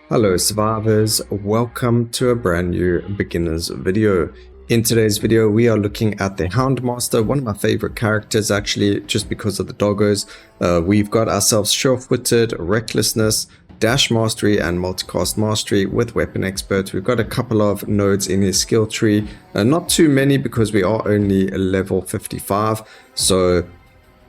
Hello survivors, welcome to a brand new beginners video. In today's video we are looking at the Hound Master, one of my favorite characters actually, just because of the doggos. We've got ourselves sure-footed, recklessness, dash mastery and multicast mastery with weapon expert. We've got a couple of nodes in his skill tree, not too many because we are only level 55, so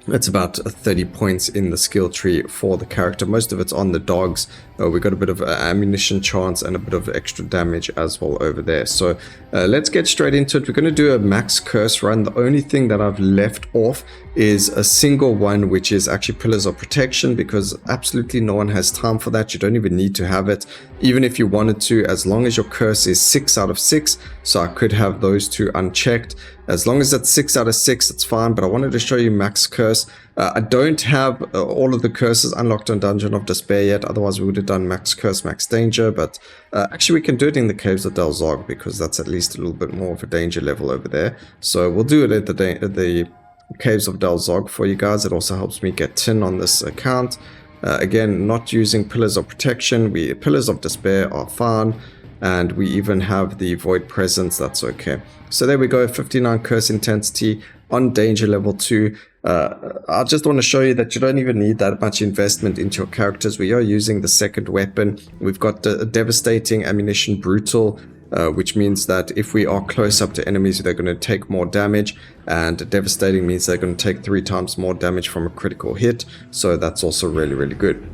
it's about 30 points in the skill tree for the character. Most of it's on the dogs. We got a bit of ammunition chance and a bit of extra damage as well over there. So let's get straight into it. We're going to do a max curse run. The only thing that I've left off is a single one, which is actually pillars of protection, because absolutely no one has time for that. You don't even need to have it, even if you wanted to, as long as your curse is 6 out of 6. So I could have those two unchecked. As long as it's 6 out of 6, it's fine. But I wanted to show you max curse. I don't have all of the curses unlocked on Dungeon of Despair yet, otherwise we would have done max curse, max danger, but actually we can do it in the Caves of Del Zog, because that's at least a little bit more of a danger level over there. So we'll do it at the Caves of Del Zog for you guys. It also helps me get tin on this account. Again, not using Pillars of Protection. Pillars of Despair are fine, and we even have the Void Presence, that's okay. So there we go, 59 curse intensity on danger level 2. I just want to show you that you don't even need that much investment into your characters. We are using the second weapon. We've got the devastating ammunition brutal, which means that if we are close up to enemies, they're going to take more damage, and devastating means they're going to take 3 times more damage from a critical hit. So that's also really good.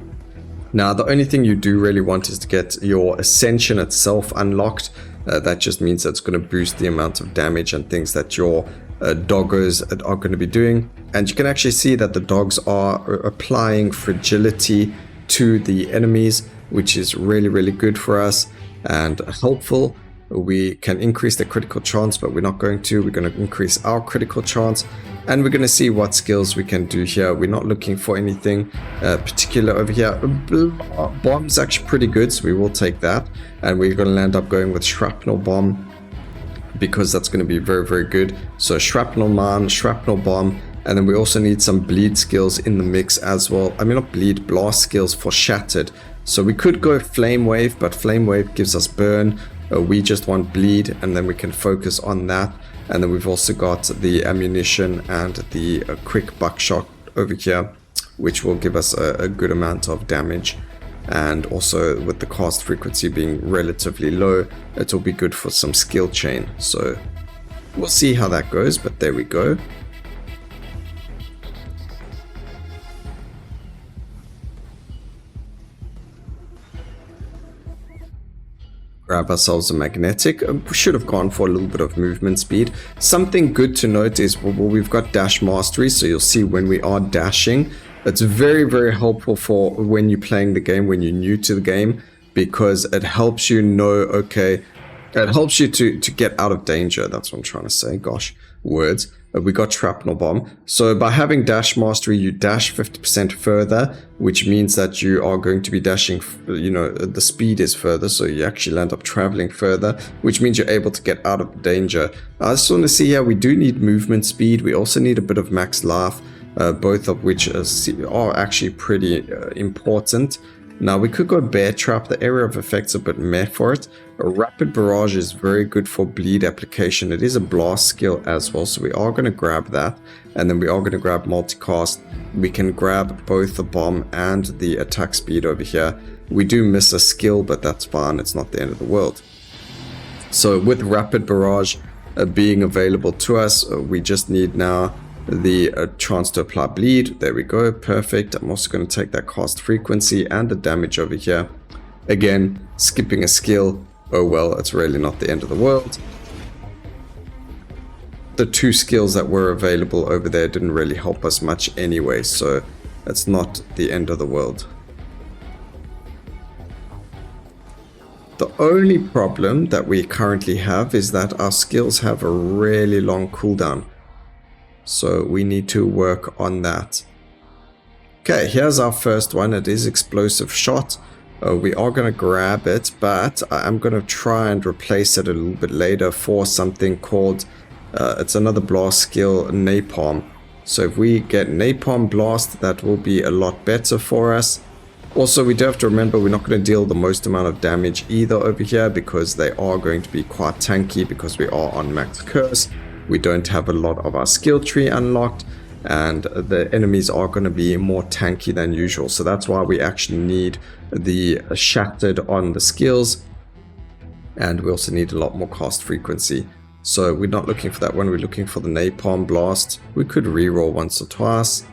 Now the only thing you do really want is to get your ascension itself unlocked. That just means that it's going to boost the amount of damage and things that your doggos are going to be doing. And you can actually see that the dogs are applying fragility to the enemies, which is really good for us and helpful. We can increase the critical chance, but we're not going to. We're going to increase our critical chance, and we're going to see what skills we can do here. We're not looking for anything particular over here. Bomb's actually pretty good, so we will take that, and we're going to end up going with shrapnel bomb, because that's going to be very good. So shrapnel mine, shrapnel bomb, and then we also need some bleed skills in the mix as well. I mean, not bleed, blast skills for shattered. So we could go flame wave, but flame wave gives us burn. We just want bleed, and then we can focus on that. And then we've also got the ammunition and the quick buckshot over here, which will give us a good amount of damage. And also with the cast frequency being relatively low, it will be good for some skill chain. So we'll see how that goes, but there we go. Grab ourselves a magnetic. We should have gone for a little bit of movement speed. Something good to note is we've got dash mastery, so you'll see when we are dashing, it's very helpful for when you're playing the game, when you're new to the game, because it helps you know, okay, it helps you to get out of danger. That's what I'm trying to say. Gosh, words. We got shrapnel bomb. So by having dash mastery, you dash 50% further, which means that you are going to be dashing, you know, the speed is further, so you actually end up traveling further, which means you're able to get out of danger. I just want to see here, we do need movement speed. We also need a bit of max life, both of which are actually pretty important. Now we could go bear trap. The area of effect's a bit meh for it. A rapid barrage is very good for bleed application. It is a blast skill as well, so we are going to grab that, and then we are going to grab multicast. We can grab both the bomb and the attack speed over here. We do miss a skill, but that's fine. It's not the end of the world. So with rapid barrage being available to us, we just need now the chance to apply bleed. There we go, perfect. I'm also going to take that cast frequency and the damage over here. Again, skipping a skill, oh well, it's really not the end of the world. The 2 skills that were available over there didn't really help us much anyway, so it's not the end of the world. The only problem that we currently have is that our skills have a really long cooldown. So we need to work on that. Okay, here's our first one. It is explosive shot. We are going to grab it, but I'm going to try and replace it a little bit later for something called, it's another blast skill, napalm. So if we get napalm blast, that will be a lot better for us. Also, we do have to remember we're not going to deal the most amount of damage either over here, because they are going to be quite tanky because we are on max curse. We don't have a lot of our skill tree unlocked, and the enemies are going to be more tanky than usual. So that's why we actually need the shattered on the skills, and we also need a lot more cast frequency. So we're not looking for that one, we're looking for the napalm blast. We could reroll once or twice.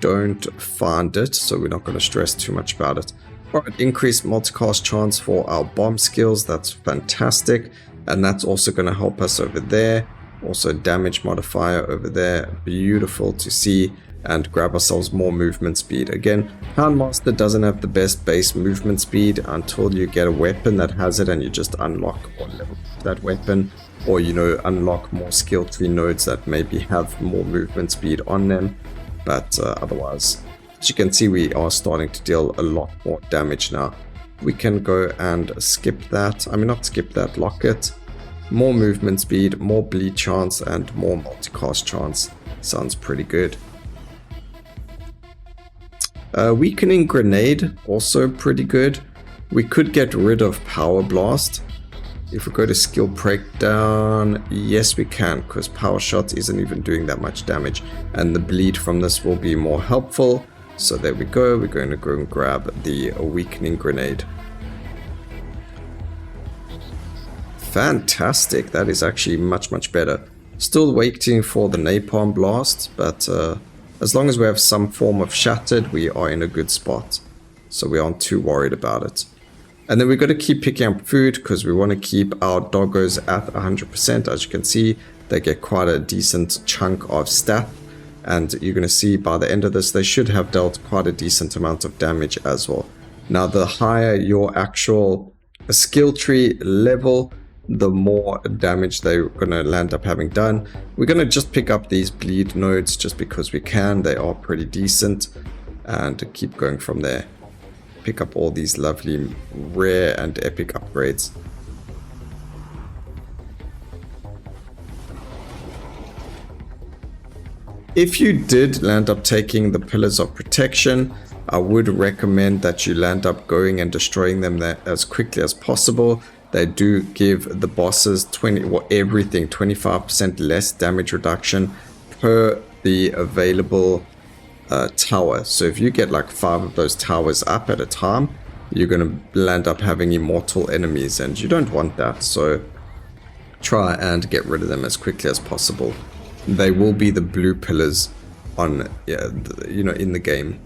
Don't find it, so we're not going to stress too much about it. Alright, increased multicast chance for our bomb skills, that's fantastic. And that's also going to help us over there. Also damage modifier over there, beautiful to see. And grab ourselves more movement speed. Again, Houndmaster doesn't have the best base movement speed until you get a weapon that has it and you just unlock or level that weapon. Or, you know, unlock more skill tree nodes that maybe have more movement speed on them. But otherwise, as you can see, we are starting to deal a lot more damage now. We can go and skip that. I mean, not skip that, lock it. More movement speed, more bleed chance, and more multicast chance. Sounds pretty good. Weakening grenade, also pretty good. We could get rid of power blast. If we go to skill breakdown, yes we can, because power shot isn't even doing that much damage. And the bleed from this will be more helpful. So there we go, we're going to go and grab the weakening grenade. Fantastic, that is actually much better. Still waiting for the napalm blast, but as long as we have some form of shattered, we are in a good spot. So we aren't too worried about it. And then we've got to keep picking up food because we want to keep our doggos at 100%. As you can see, they get quite a decent chunk of stat. And you're going to see by the end of this, they should have dealt quite a decent amount of damage as well. Now, the higher your actual skill tree level, the more damage they're going to land up having done. We're going to just pick up these bleed nodes just because we can. They are pretty decent. And keep going from there. Pick up all these lovely rare and epic upgrades. If you did land up taking the pillars of protection, I would recommend that you land up going and destroying them there as quickly as possible. They do give the bosses 25% less damage reduction per the available tower. So if you get like 5 of those towers up at a time, you're going to land up having immortal enemies, and you don't want that. So try and get rid of them as quickly as possible. They will be the blue pillars on, you know, in the game.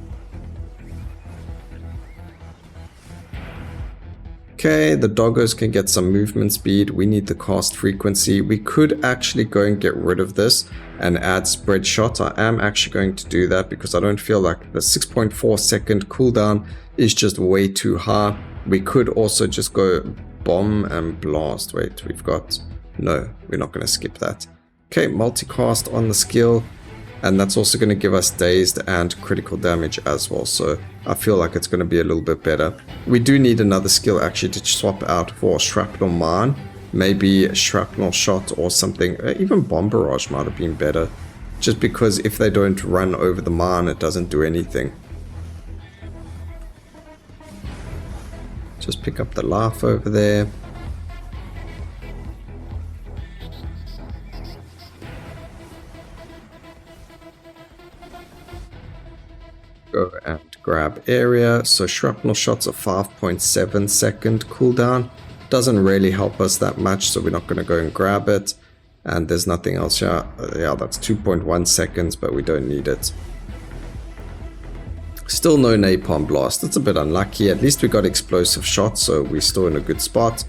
Okay, the doggos can get some movement speed. We need the cast frequency. We could actually go and get rid of this and add spread shot. I am actually going to do that because I don't feel like the 6.4 second cooldown is just way too high. We could also just go bomb and blast. Wait, we've got... No, we're not going to skip that. Okay, multicast on the skill. And that's also going to give us dazed and critical damage as well. So I feel like it's going to be a little bit better. We do need another skill actually to swap out for shrapnel mine. Maybe a shrapnel shot or something. Even bomb barrage might have been better. Just because if they don't run over the mine, it doesn't do anything. Just pick up the laugh over there. Go and grab area. So shrapnel shots are 5.7 second cooldown. Doesn't really help us that much, so we're not going to go and grab it. And there's nothing else here. Yeah, that's 2.1 seconds, but we don't need it. Still no napalm blast. It's a bit unlucky. At least we got explosive shots, so we're still in a good spot.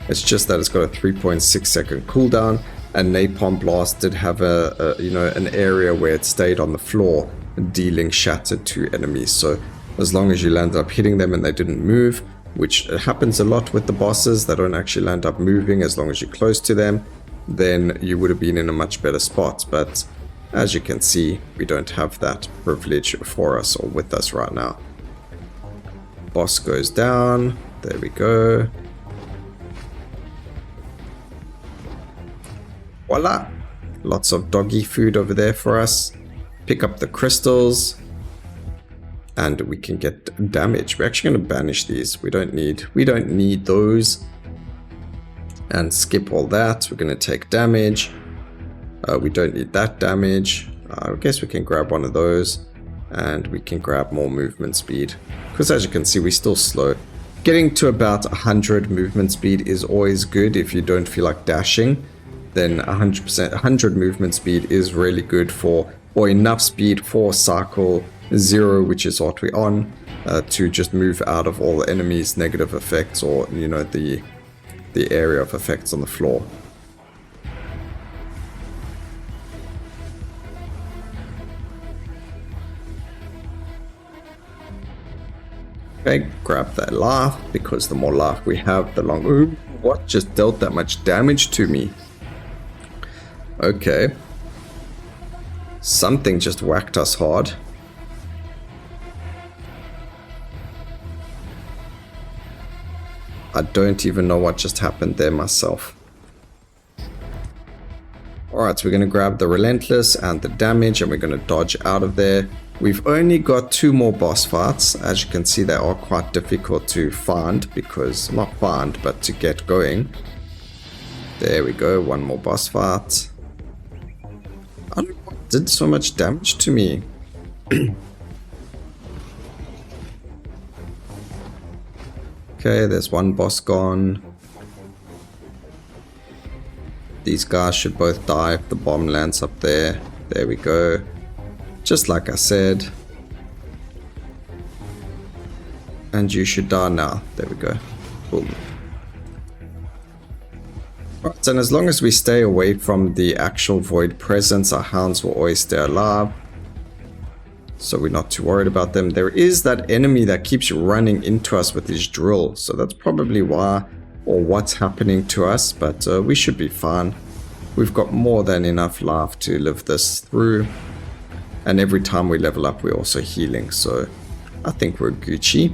It's just that it's got a 3.6 second cooldown, and napalm blast did have an area where it stayed on the floor, dealing shattered to enemies. So as long as you land up hitting them and they didn't move, which happens a lot with the bosses, they don't actually land up moving as long as you're close to them, then you would have been in a much better spot. But as you can see, we don't have that privilege for us or with us right now. Boss goes down. There we go. Voila! Lots of doggy food over there for us. Pick up the crystals. and we can get damage. We're actually going to banish these. We don't need those, and skip all that. We're going to take damage. We don't need that damage. I guess we can grab one of those, and we can grab more movement speed, because as you can see, we're still slow. Getting to about 100 movement speed is always good. If you don't feel like dashing, then 100 movement speed is really good for, or enough speed for cycle 0, which is what we're on, to just move out of all the enemies' negative effects, or you know, the area of effects on the floor. Okay, grab that life, because the more life we have, the longer... Ooh, what just dealt that much damage to me? Okay. Something just whacked us hard. I don't even know what just happened there myself. Alright, so we're going to grab the Relentless and the damage, and we're going to dodge out of there. We've only got 2 more boss fights. As you can see, they are quite difficult to find, because, not find, but to get going. There we go, 1 more boss fight. I don't know what did so much damage to me. Okay, there's 1 boss gone. These guys should both die if the bomb lands up there. There we go. Just like I said. And you should die now. There we go. Boom. Right, and as long as we stay away from the actual void presence, our hounds will always stay alive. So we're not too worried about them. There is that enemy that keeps running into us with his drill. So that's probably why, or what's happening to us. But we should be fine. We've got more than enough life to live this through. And every time we level up, we're also healing. So I think we're Gucci.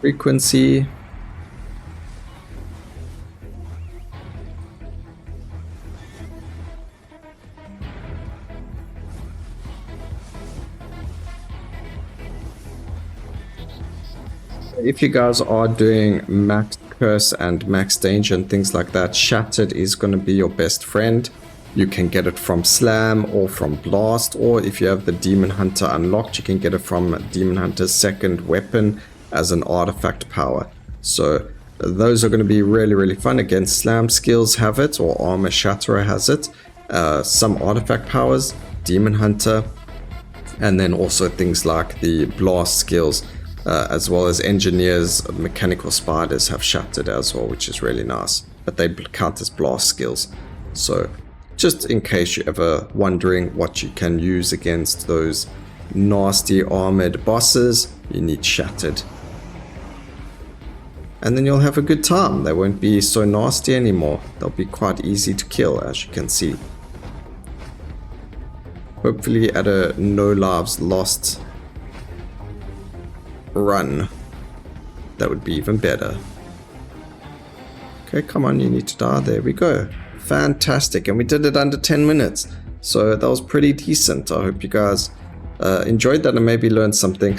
Frequency. If you guys are doing max curse and max danger and things like that, Shattered is going to be your best friend. You can get it from Slam or from Blast, or if you have the Demon Hunter unlocked, you can get it from Demon Hunter's second weapon as an artifact power. So those are going to be really, really fun. Again, Slam skills have it, or Armor Shatterer has it. Some artifact powers, Demon Hunter, and then also things like the Blast skills, as well as Engineer's Mechanical Spiders have Shattered as well, which is really nice. But they count as Blast skills. So just in case you're ever wondering what you can use against those nasty armored bosses, you need Shattered. And then you'll have a good time. They won't be so nasty anymore. They'll be quite easy to kill, as you can see. Hopefully at a no lives lost run, that would be even better. Okay, come on, you need to die. There we go. Fantastic. And we did it under 10 minutes. So that was pretty decent. I hope you guys enjoyed that and maybe learned something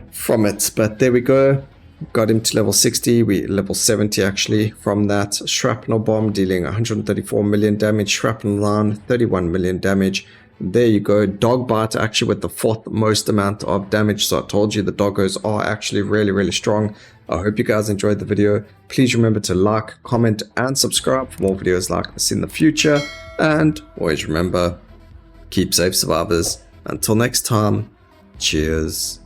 from it. But there we go. Got him to level 60, we level 70 actually from that. Shrapnel Bomb dealing 134 million damage, Shrapnel Line 31 million damage. There you go. Dog Bite actually with the 4th most amount of damage. So I told you the doggos are actually really, really strong. I hope you guys enjoyed the video. Please remember to like, comment, and subscribe for more videos like this in the future. And always remember, keep safe, survivors. Until next time, cheers.